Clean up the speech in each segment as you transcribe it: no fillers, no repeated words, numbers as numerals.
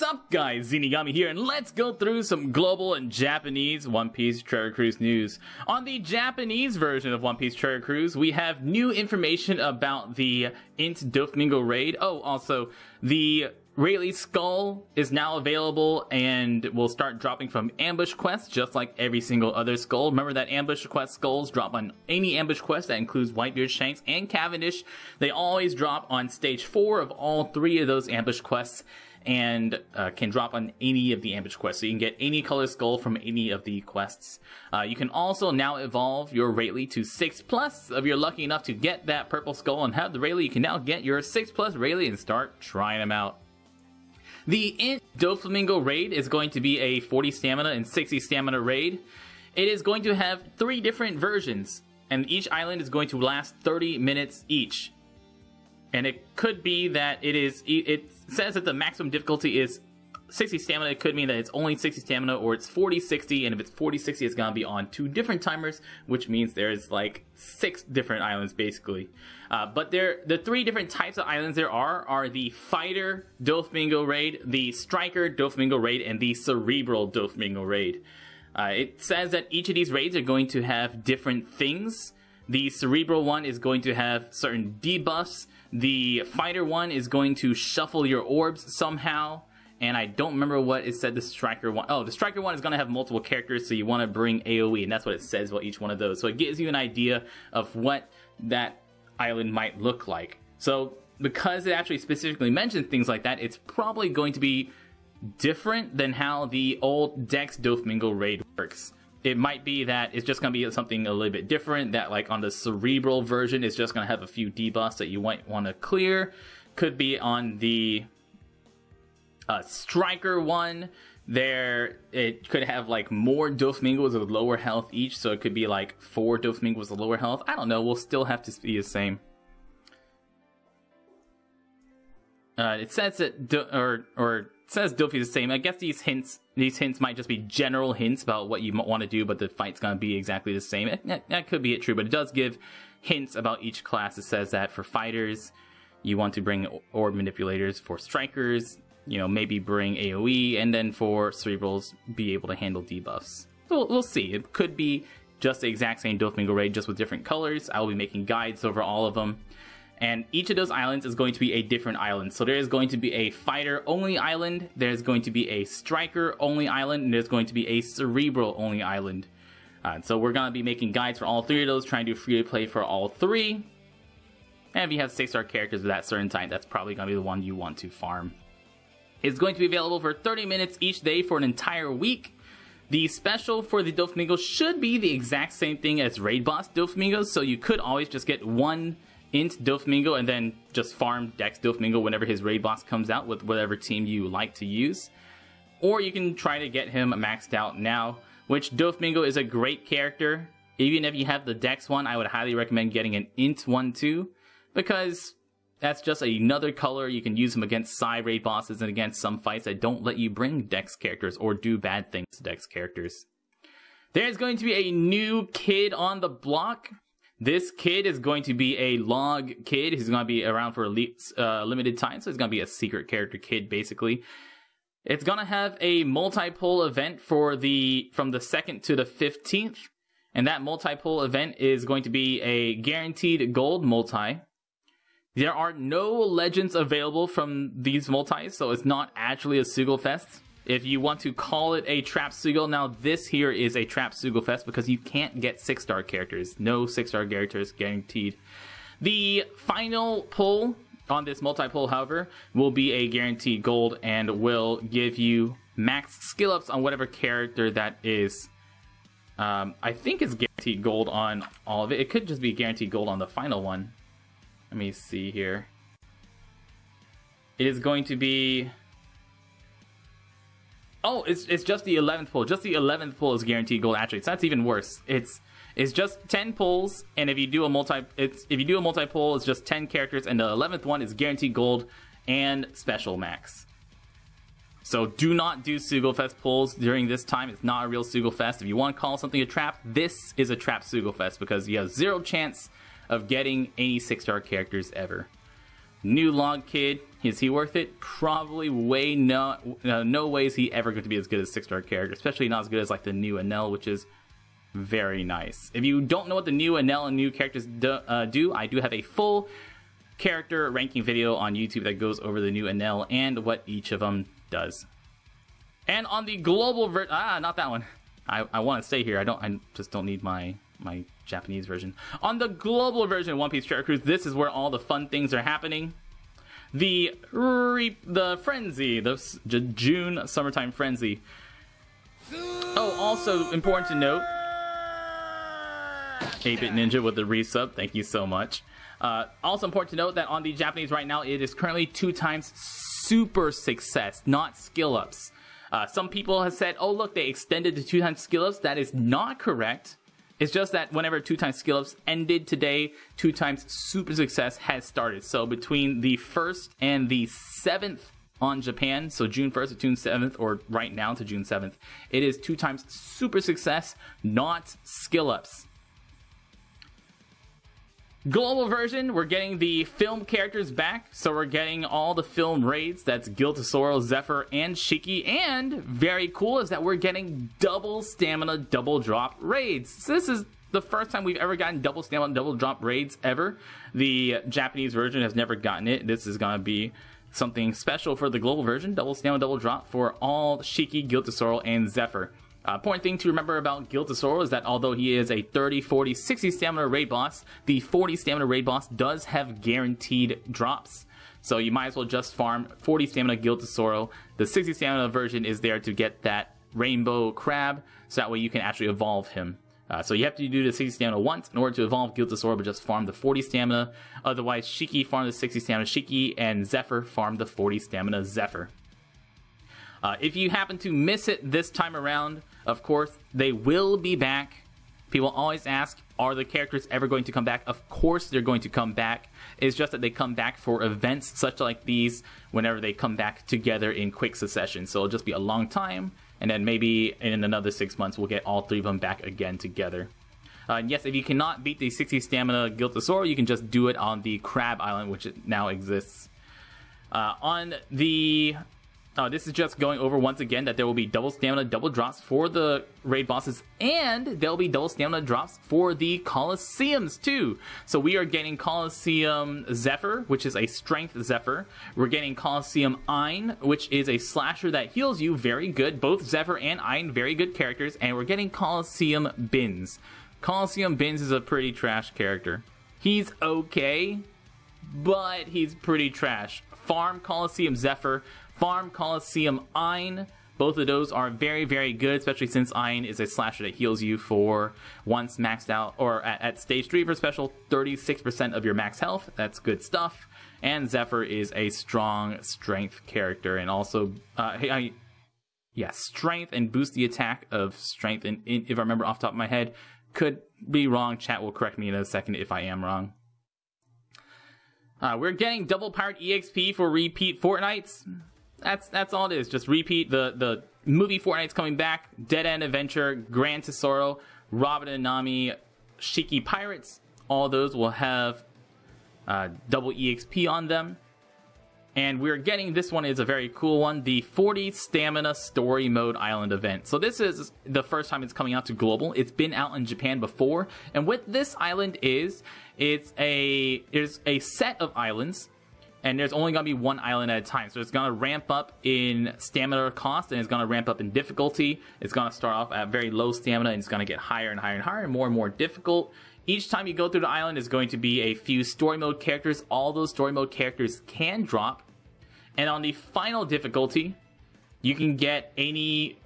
Sup guys, Zeenigami here, and let's go through some global and Japanese One Piece Treasure Cruise news. On the Japanese version of One Piece Treasure Cruise, we have new information about the INT Doflamingo raid. Oh, also, the Rayleigh Skull is now available and will start dropping from ambush quests, just like every single other skull. Remember that ambush quest skulls drop on any ambush quest that includes Whitebeard, Shanks, and Cavendish. They always drop on stage 4 of all 3 of those ambush quests, and can drop on any of the ambush quests. So you can get any color skull from any of the quests. You can also now evolve your Rayleigh to 6+. If you're lucky enough to get that purple skull and have the Rayleigh, you can now get your 6+ Rayleigh and start trying them out. The INT Doflamingo raid is going to be a 40 stamina and 60 stamina raid. It is going to have 3 different versions, and each island is going to last 30 minutes each. And it could be that it says that the maximum difficulty is 60 stamina. It could mean that it's only 60 stamina, or it's 40-60, and if it's 40-60, it's gonna be on 2 different timers, which means there's like 6 different islands basically. But the 3 different types of islands there are the Fighter Doflamingo raid, the Striker Doflamingo raid, and the Cerebral Doflamingo raid. It says that each of these raids are going to have different things. The Cerebral one is going to have certain debuffs. The Fighter one is going to shuffle your orbs somehow. And I don't remember what it said the Striker one. Oh, the Striker one is going to have multiple characters, so you want to bring AoE, and that's what it says about each one of those. So it gives you an idea of what that island might look like. So because it actually specifically mentions things like that, it's probably going to be different than how the old Dex Doflamingo raid works. It might be that it's just going to be something a little bit different, that like on the Cerebral version, it's just going to have a few debuffs that you might want to clear. Could be on the Striker one, it could have like more Doflamingos with lower health each, so it could be like 4 Doflamingos with lower health. I don't know, we'll still have to see the same. It says that, it says Dofi's the same. I guess these hints might just be general hints about what you want to do, but the fight's gonna be exactly the same. That could be true, but it does give hints about each class. It says that for fighters, you want to bring orb manipulators. For strikers, you know, maybe bring AoE, and then for cerebrals, be able to handle debuffs. So we'll see. It could be just the exact same Doflamingo raid, just with different colors. I will be making guides over all of them. And each of those islands is going to be a different island. So there is going to be a fighter-only island, there's going to be a striker-only island, and there's going to be a cerebral-only island. So we're going to be making guides for all 3 of those, trying to do free-to-play for all 3. And if you have 6-star characters of that certain type, that's probably going to be the one you want to farm. It's going to be available for 30 minutes each day for an entire week. The special for the Doflamingo should be the exact same thing as Raid Boss Doflamingos, so you could always just get one INT Doflamingo and then just farm Dex Doflamingo whenever his Raid Boss comes out with whatever team you like to use. Or you can try to get him maxed out now, which Doflamingo is a great character. Even if you have the Dex one, I would highly recommend getting an INT one too, because that's just another color. You can use them against side raid bosses and against some fights that don't let you bring Dex characters or do bad things to Dex characters. There's going to be a new kid on the block. This kid is going to be a log kid. He's going to be around for a limited time, so he's going to be a secret character kid, basically. It's going to have a multi-pull event for from the 2nd to the 15th, and that multi-pull event is going to be a guaranteed gold multi. There are no legends available from these multis, so it's not actually a Sugal Fest. If you want to call it a Trap Sugal, now this here is a Trap Sugal Fest because you can't get 6-star characters. No 6-star characters guaranteed. The final pull on this multi-pull, however, will be a guaranteed gold and will give you max skill ups on whatever character that is. I think it's guaranteed gold on all of it. It could just be guaranteed gold on the final one. Let me see here. It is going to be... Oh, it's just the 11th pull. Just the 11th pull is guaranteed gold, actually. So that's even worse. It's just 10 pulls, and if you do a multi pull, it's just 10 characters, and the 11th one is guaranteed gold and special max. So do not do Sugal Fest pulls during this time. It's not a real Sugal Fest. If you want to call something a trap, this is a trap Sugal Fest because you have 0 chance of getting any 6-star characters ever. New Log Kid, is he worth it? Probably no ways he ever going to be as good as 6-star character, especially not as good as like the new Enel, which is very nice. If you don't know what the new Enel and new characters do, I do have a full character ranking video on YouTube that goes over the new Enel and what each of them does. And on the global version, not that one. I want to stay here. I just don't need my Japanese version. On the global version of One Piece Treasure Cruise, this is where all the fun things are happening. The frenzy, the June summertime frenzy. Oh, also important to note, 8-Bit Ninja with the resub, thank you so much. Also important to note that on the Japanese right now, it is currently 2 times super success, not skill ups. Some people have said, oh look, they extended to 2 times skill ups. That is not correct. It's just that whenever 2 times skill ups ended today, 2 times super success has started. So between the 1st and the 7th on Japan, so June 1st to June 7th, or right now to June 7th, it is 2 times super success, not skill ups. Global version, we're getting the film characters back, so we're getting all the film raids. That's Guild Tesoro, Zephyr, and Shiki, and very cool is that we're getting double stamina, double drop raids. So this is the first time we've ever gotten double stamina, double drop raids ever. The Japanese version has never gotten it. This is going to be something special for the global version, double stamina, double drop for all Shiki, Guild Tesoro, and Zephyr. Important thing to remember about Guild Tesoro is that although he is a 30, 40, 60 stamina raid boss, the 40 stamina raid boss does have guaranteed drops. So you might as well just farm 40 stamina Guild Tesoro. The 60 stamina version is there to get that rainbow crab, so that way you can actually evolve him. So you have to do the 60 stamina once in order to evolve Guild Tesoro, but just farm the 40 stamina. Otherwise, Shiki farm the 60 stamina Shiki, and Zephyr farm the 40 stamina Zephyr. If you happen to miss it this time around, of course, they will be back. People always ask, are the characters ever going to come back? Of course they're going to come back. It's just that they come back for events such like these whenever they come back together in quick succession. So it'll just be a long time, and then maybe in another 6 months we'll get all 3 of them back again together. Yes, if you cannot beat the 60 stamina Guild Tesoro, you can just do it on the Crab Island, which now exists. This is just going over once again that there will be double stamina, double drops for the raid bosses, and there will be double stamina drops for the Colosseums too. So we are getting Colosseum Zephyr, which is a strength Zephyr. We're getting Colosseum Ein, which is a slasher that heals you, very good. Both Zephyr and Ein, very good characters. And we're getting Colosseum Bins. Colosseum Bins is a pretty trash character. He's okay, but he's pretty trash. Farm Colosseum Zephyr, farm Colosseum Ein. Both of those are very, very good, especially since Ein is a slasher that heals you for once maxed out, or at stage 3 for special, 36% of your max health. That's good stuff. And Zephyr is a strong strength character, and also, strength and boost the attack of strength. And if I remember off the top of my head, could be wrong. Chat will correct me in a second if I am wrong. We're getting double pirate EXP for repeat Fortnights. That's all it is. Just repeat the movie Fortnite's coming back. Dead End Adventure, Grand Tesoro, Robin and Nami, Shiki Pirates. All those will have double EXP on them. And we're getting, this one is a very cool one, the 40 Stamina Story Mode Island event. So this is the first time it's coming out to global. It's been out in Japan before. And what this island is, it's a set of islands. And there's only going to be one island at a time. So it's going to ramp up in stamina cost, and it's going to ramp up in difficulty. It's going to start off at very low stamina, and it's going to get higher and higher and higher, and more difficult. Each time you go through the island is going to be a few story mode characters. All those story mode characters can drop. And on the final difficulty, you can get any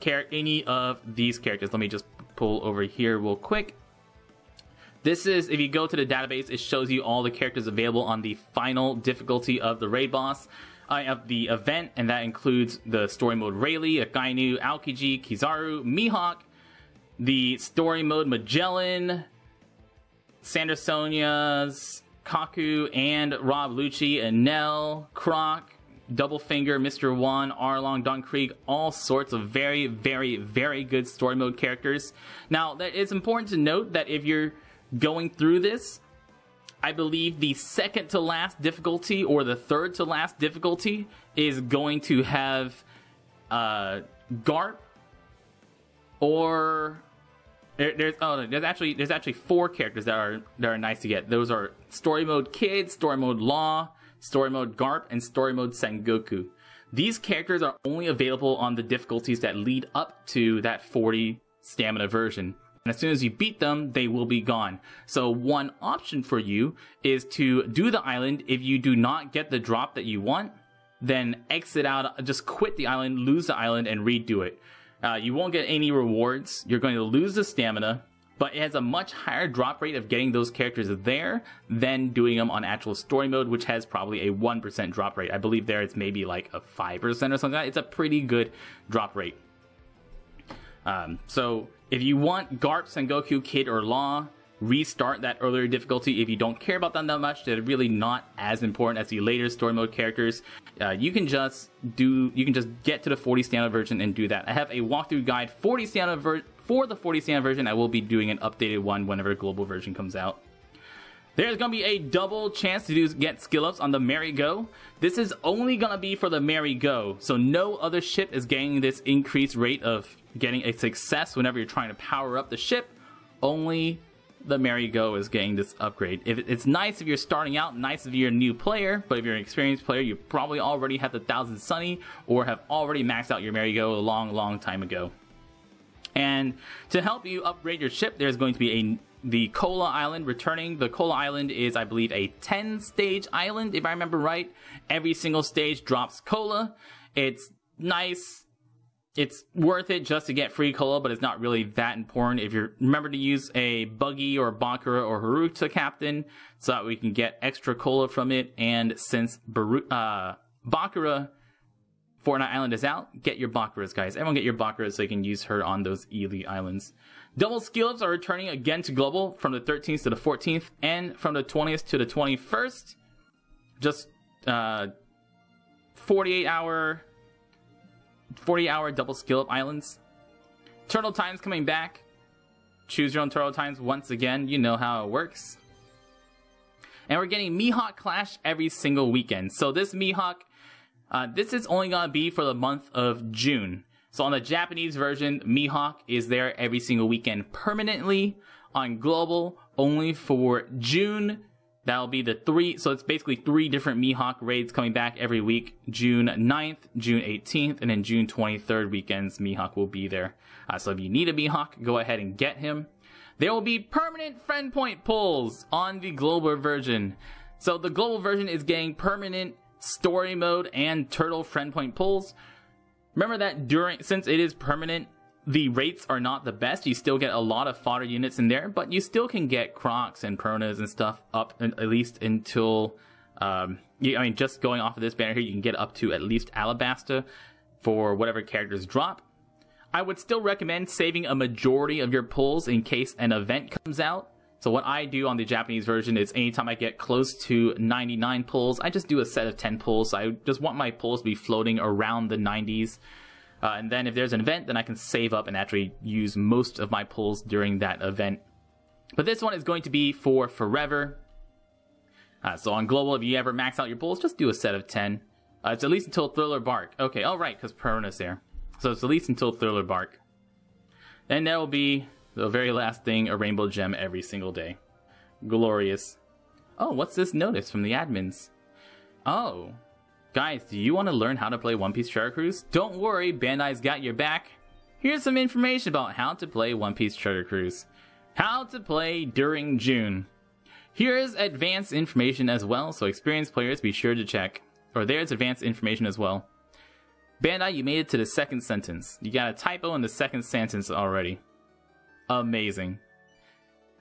of these characters. Let me just pull over here real quick. This is, if you go to the database, it shows you all the characters available on the final difficulty of the raid boss, of the event, and that includes the story mode Rayleigh, Akainu, Aokiji, Kizaru, Mihawk, the story mode Magellan, Sandra Sonia's, Kaku, and Rob Lucci, Enel, Croc, Doublefinger, Mr. One, Arlong, Don Krieg, all sorts of very, very, very good story mode characters. Now, it's important to note that if you're going through this, I believe the second to last difficulty or the third to last difficulty is going to have Garp, or there's actually 4 characters that are nice to get. Those are Story Mode Kid, Story Mode Law, Story Mode Garp, and Story Mode Sengoku. These characters are only available on the difficulties that lead up to that 40 stamina version. And as soon as you beat them, they will be gone. So one option for you is to do the island. If you do not get the drop that you want, then exit out, just quit the island, lose the island, and redo it. You won't get any rewards. You're going to lose the stamina, but it has a much higher drop rate of getting those characters there than doing them on actual story mode, which has probably a 1% drop rate. I believe there it's maybe like a 5% or something like that. It's a pretty good drop rate. So if you want Garp, Sengoku, Kid, or Law, restart that earlier difficulty. If you don't care about them that much, they're really not as important as the later story mode characters. You can just get to the 40 stamina version and do that. I have a walkthrough guide for the 40 stamina version. I will be doing an updated one whenever global version comes out. There's going to be a double chance to get skill ups on the Merry-Go. This is only going to be for the Merry-Go, so no other ship is getting this increased rate of getting a success whenever you're trying to power up the ship. Only the Merry-Go is getting this upgrade. It's nice if you're starting out, nice if you're a new player, but if you're an experienced player, you probably already have the 1000 Sunny or have already maxed out your Merry-Go a long time ago. And to help you upgrade your ship, there's going to be the Cola Island returning. The Cola Island is, I believe, a 10-stage island, if I remember right. Every single stage drops Cola. It's nice. It's worth it just to get free Cola, but it's not really that important. If you remember to use a Buggy or Bakura or Haruta captain so that we can get extra Cola from it. And since Bakura Fortnite Island is out, get your Bakuras, guys. Everyone get your Bakuras so you can use her on those elite islands. Double skill ups are returning again to global from the 13th to the 14th and from the 20th to the 21st. Just 40 hour double skill up islands. Turtle Time's coming back. Choose your own Turtle Times once again. You know how it works. And we're getting Mihawk Clash every single weekend. So this Mihawk, this is only going to be for the month of June. So on the Japanese version, Mihawk is there every single weekend permanently. On global, only for June. That'll be the 3, so it's basically 3 different Mihawk raids coming back every week. June 9th, June 18th, and then June 23rd weekends, Mihawk will be there. So if you need a Mihawk, go ahead and get him. There will be permanent friend point pulls on the global version. So the global version is getting permanent story mode and turtle friend point pulls. Remember that since it is permanent, the rates are not the best. You still get a lot of fodder units in there, but you still can get Crocs and Peronas and stuff up at least until, just going off of this banner here, you can get up to at least Alabasta for whatever characters drop. I would still recommend saving a majority of your pulls in case an event comes out. So what I do on the Japanese version is anytime I get close to 99 pulls, I just do a set of 10 pulls. So I just want my pulls to be floating around the 90s. And then if there's an event, then I can save up and actually use most of my pulls during that event. But this one is going to be for forever. So on global, if you ever max out your pulls, just do a set of 10. It's at least until Thriller Bark. Okay, all right, because Perona's there. So it's at least until Thriller Bark. Then there will be the very last thing, a rainbow gem every single day. Glorious. Oh, what's this notice from the admins? Oh. Guys, do you want to learn how to play One Piece Treasure Cruise? Don't worry, Bandai's got your back. Here's some information about how to play One Piece Treasure Cruise. How to play during June. Here's advanced information as well, so experienced players be sure to check. Or there's advanced information as well. Bandai, you made it to the second sentence. You got a typo in the second sentence already. Amazing.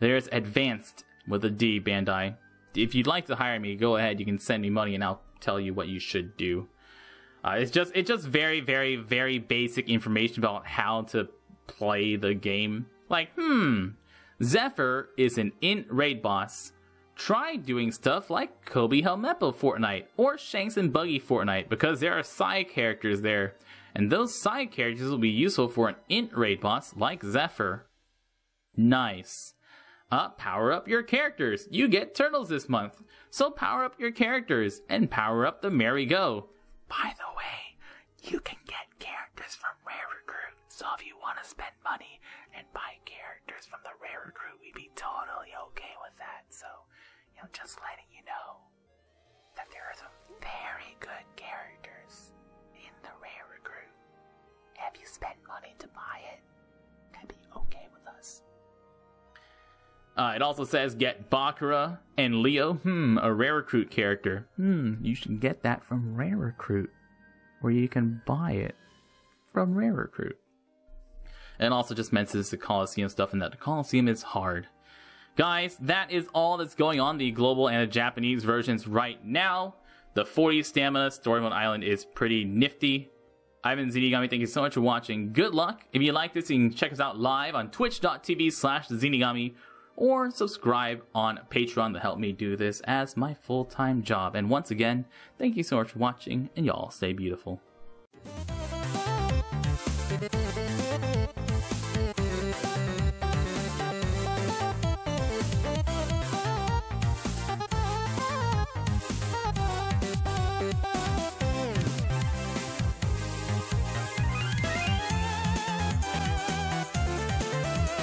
There's advanced with a D, Bandai. If you'd like to hire me, go ahead. You can send me money and I'll tell you what you should do. It's just very, very, very basic information about how to play the game. Like, Zephyr is an int raid boss. Try doing stuff like Kobe Helmeppo Fortnite or Shanks and Buggy Fortnite because there are side characters there. And those side characters will be useful for an int raid boss like Zephyr. Nice. power up your characters. You get turtles this month. So power up your characters and power up the merry-go. By the way, you can get characters from Rare Recruit. So if you want to spend money and buy characters from the Rare Recruit, we'd be totally okay with that. So, just letting you know that there are some very good characters in the Rare Recruit. If you spend money to buy it, that'd be okay with us. It also says get Bakura and Leo. A Rare Recruit character. You should get that from Rare Recruit, where you can buy it from Rare Recruit. And also just mentions the Coliseum stuff and that the Coliseum is hard. Guys, that is all that's going on the global and the Japanese versions right now. The 40 stamina story mode island is pretty nifty. I've been Zeenigami, thank you so much for watching. Good luck. If you like this, you can check us out live on twitch.tv/Zeenigami or subscribe on Patreon to help me do this as my full-time job. And once again, thank you so much for watching, and y'all stay beautiful.